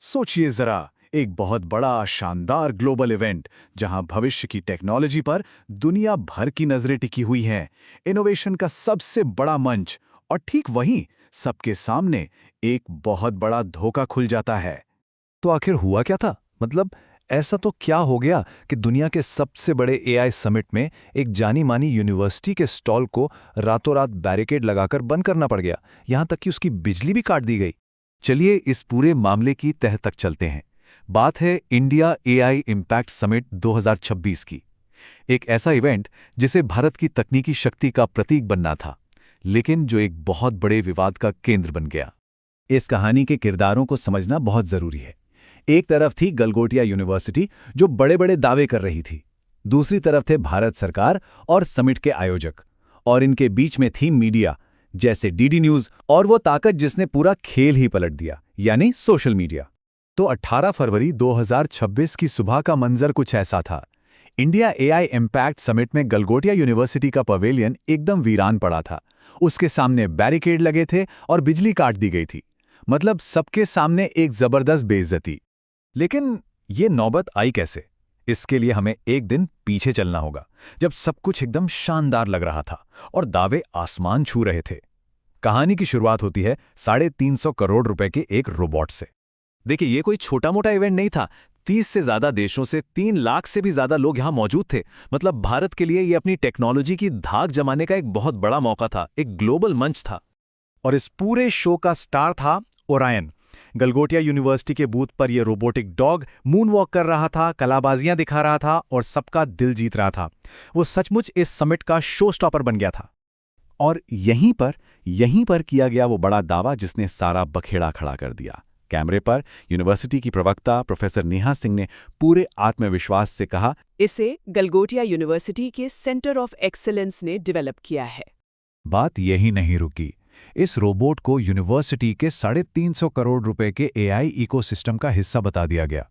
सोचिए जरा, एक बहुत बड़ा शानदार ग्लोबल इवेंट जहां भविष्य की टेक्नोलॉजी पर दुनिया भर की नजरें टिकी हुई हैं, इनोवेशन का सबसे बड़ा मंच, और ठीक वहीं सबके सामने एक बहुत बड़ा धोखा खुल जाता है। तो आखिर हुआ क्या था? मतलब ऐसा तो क्या हो गया कि दुनिया के सबसे बड़े एआई समिट में एक जानी मानी यूनिवर्सिटी के स्टॉल को रातों रात बैरिकेड लगाकर बंद करना पड़ गया, यहां तक कि उसकी बिजली भी काट दी गई। चलिए इस पूरे मामले की तह तक चलते हैं। बात है इंडिया एआई इम्पैक्ट समिट 2026 की। एक ऐसा इवेंट जिसे भारत की तकनीकी शक्ति का प्रतीक बनना था, लेकिन जो एक बहुत बड़े विवाद का केंद्र बन गया। इस कहानी के किरदारों को समझना बहुत जरूरी है। एक तरफ थी गलगोटिया यूनिवर्सिटी जो बड़े बड़े दावे कर रही थी, दूसरी तरफ थे भारत सरकार और समिट के आयोजक, और इनके बीच में थी मीडिया जैसे डीडी न्यूज और वो ताकत जिसने पूरा खेल ही पलट दिया, यानी सोशल मीडिया। तो 18 फरवरी 2026 की सुबह का मंजर कुछ ऐसा था। इंडिया एआई इम्पैक्ट समिट में गलगोटिया यूनिवर्सिटी का पवेलियन एकदम वीरान पड़ा था। उसके सामने बैरिकेड लगे थे और बिजली काट दी गई थी। मतलब सबके सामने एक जबरदस्त बेइज्जती। लेकिन ये नौबत आई कैसे? इसके लिए हमें एक दिन पीछे चलना होगा, जब सब कुछ एकदम शानदार लग रहा था और दावे आसमान छू रहे थे। कहानी की शुरुआत होती है 350 करोड़ रुपए के एक रोबोट से। देखिए, ये कोई छोटा मोटा इवेंट नहीं था। 30 से ज्यादा देशों से 3 लाख से भी ज्यादा लोग यहां मौजूद थे। मतलब भारत के लिए ये अपनी टेक्नोलॉजी की धाक जमाने का एक बहुत बड़ा मौका था, एक ग्लोबल मंच था। और इस पूरे शो का स्टार था ओरायन। गलगोटिया यूनिवर्सिटी के बूथ पर यह रोबोटिक डॉग मून वॉक कर रहा था, कलाबाजियां दिखा रहा था और सबका दिल जीत रहा था। वो सचमुच इस समिट का शो स्टॉपर बन गया था। और यहीं पर किया गया वो बड़ा दावा जिसने सारा बखेड़ा खड़ा कर दिया। कैमरे पर यूनिवर्सिटी की प्रवक्ता प्रोफेसर नेहा सिंह ने पूरे आत्मविश्वास से कहा, इसे गलगोटिया यूनिवर्सिटी के सेंटर ऑफ एक्सीलेंस ने डेवलप किया है। बात यही नहीं रुकी। इस रोबोट को यूनिवर्सिटी के 350 करोड़ रुपए के एआई इकोसिस्टम का हिस्सा बता दिया गया।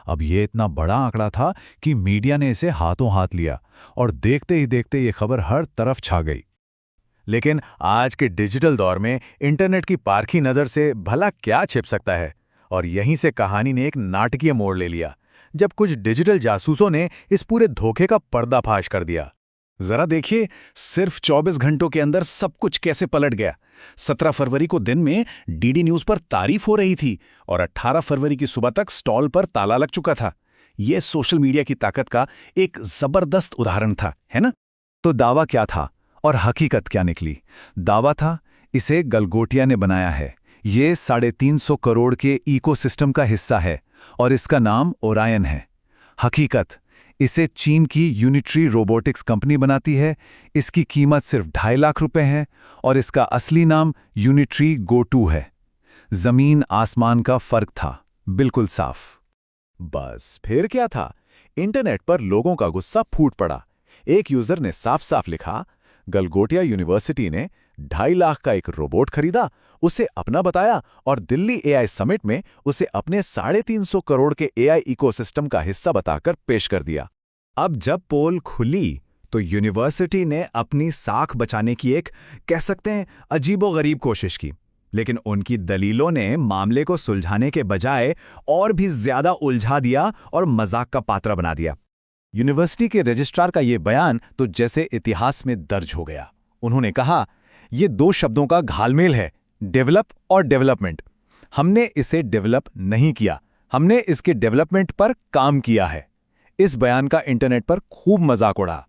अब ये इतना बड़ा आंकड़ा था कि मीडिया ने इसे हाथों हाथ लिया और देखते ही देखते ये खबर हर तरफ छा गई। लेकिन आज के डिजिटल दौर में इंटरनेट की पारखी नज़र से भला क्या छिप सकता है? और यहीं से कहानी ने एक नाटकीय मोड़ ले लिया, जब कुछ डिजिटल जासूसों ने इस पूरे धोखे का पर्दाफाश कर दिया। जरा देखिए, सिर्फ 24 घंटों के अंदर सब कुछ कैसे पलट गया। 17 फरवरी को दिन में डीडी न्यूज पर तारीफ हो रही थी और 18 फरवरी की सुबह तक स्टॉल पर ताला लग चुका था। यह सोशल मीडिया की ताकत का एक जबरदस्त उदाहरण था, है ना? तो दावा क्या था और हकीकत क्या निकली? दावा था, इसे गलगोटिया ने बनाया है, ये 350 करोड़ के इकोसिस्टम का हिस्सा है और इसका नाम ओरायन है। हकीकत, इसे चीन की यूनिट्री रोबोटिक्स कंपनी बनाती है। इसकी कीमत सिर्फ 2.5 लाख रुपए है और इसका असली नाम यूनिट्री गो 2 है। जमीन आसमान का फर्क था, बिल्कुल साफ। बस फिर क्या था? इंटरनेट पर लोगों का गुस्सा फूट पड़ा। एक यूजर ने साफ साफ लिखा, गलगोटिया यूनिवर्सिटी ने 2.5 लाख का एक रोबोट खरीदा, उसे अपना बताया और दिल्ली एआई समिट में उसे अपने 350 करोड़ के एआई इकोसिस्टम का हिस्सा बताकर पेश कर दिया। अब जब पोल खुली तो यूनिवर्सिटी ने अपनी साख बचाने की एक, कह सकते हैं, अजीबोगरीब कोशिश की। लेकिन उनकी दलीलों ने मामले को सुलझाने के बजाय और भी ज्यादा उलझा दिया और मजाक का पात्र बना दिया। यूनिवर्सिटी के रजिस्ट्रार का यह बयान तो जैसे इतिहास में दर्ज हो गया। उन्होंने कहा, यह 2 शब्दों का घालमेल है, डेवलप और डेवलपमेंट। हमने इसे डेवलप नहीं किया, हमने इसके डेवलपमेंट पर काम किया है। इस बयान का इंटरनेट पर खूब मजाक उड़ा।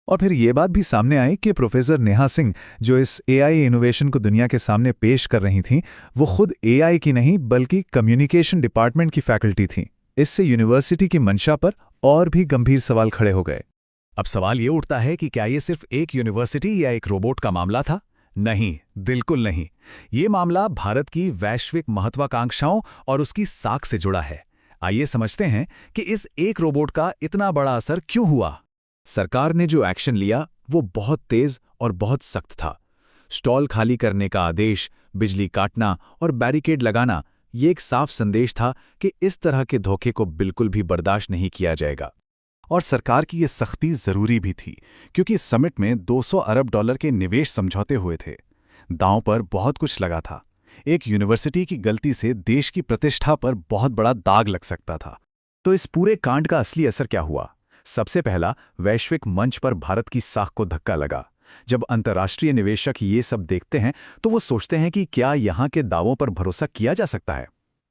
और फिर यह बात भी सामने आई कि प्रोफेसर नेहा सिंह, जो इस एआई इनोवेशन को दुनिया के सामने पेश कर रही थीं, वो खुद एआई की नहीं बल्कि कम्युनिकेशन डिपार्टमेंट की फैकल्टी थीं। इससे यूनिवर्सिटी की मंशा पर और भी गंभीर सवाल खड़े हो गए। अब सवाल ये उठता है कि क्या ये सिर्फ एक यूनिवर्सिटी या एक रोबोट का मामला था? नहीं, बिल्कुल नहीं। ये मामला भारत की वैश्विक महत्वाकांक्षाओं और उसकी साख से जुड़ा है। आइए समझते हैं कि इस एक रोबोट का इतना बड़ा असर क्यों हुआ। सरकार ने जो एक्शन लिया वो बहुत तेज और बहुत सख्त था। स्टॉल खाली करने का आदेश, बिजली काटना और बैरिकेड लगाना, ये एक साफ संदेश था कि इस तरह के धोखे को बिल्कुल भी बर्दाश्त नहीं किया जाएगा। और सरकार की ये सख्ती जरूरी भी थी, क्योंकि समिट में $200 अरब के निवेश समझौते हुए थे। दांव पर बहुत कुछ लगा था। एक यूनिवर्सिटी की गलती से देश की प्रतिष्ठा पर बहुत बड़ा दाग लग सकता था। तो इस पूरे कांड का असली असर क्या हुआ? सबसे पहला, वैश्विक मंच पर भारत की साख को धक्का लगा। जब अंतर्राष्ट्रीय निवेशक ये सब देखते हैं तो वो सोचते हैं कि क्या यहाँ के दावों पर भरोसा किया जा सकता है।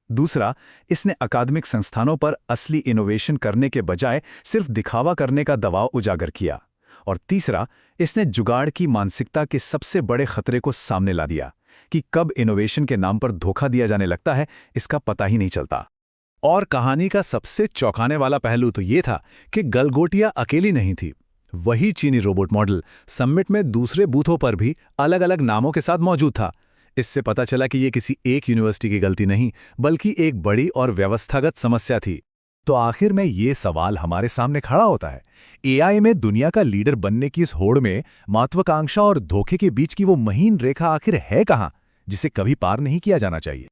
दूसरा, इसने अकादमिक संस्थानों पर असली इनोवेशन करने के बजाय सिर्फ दिखावा करने का दबाव उजागर किया। और तीसरा, इसने जुगाड़ की मानसिकता के सबसे बड़े खतरे को सामने ला दिया कि कब इनोवेशन के नाम पर धोखा दिया जाने लगता है, इसका पता ही नहीं चलता। और कहानी का सबसे चौंकाने वाला पहलू तो ये था कि गलगोटिया अकेली नहीं थी। वही चीनी रोबोट मॉडल समिट में दूसरे बूथों पर भी अलग अलग नामों के साथ मौजूद था। इससे पता चला कि ये किसी एक यूनिवर्सिटी की गलती नहीं, बल्कि एक बड़ी और व्यवस्थागत समस्या थी। तो आखिर में ये सवाल हमारे सामने खड़ा होता है, एआई में दुनिया का लीडर बनने की इस होड़ में महत्वाकांक्षा और धोखे के बीच की वो महीन रेखा आखिर है कहाँ, जिसे कभी पार नहीं किया जाना चाहिए?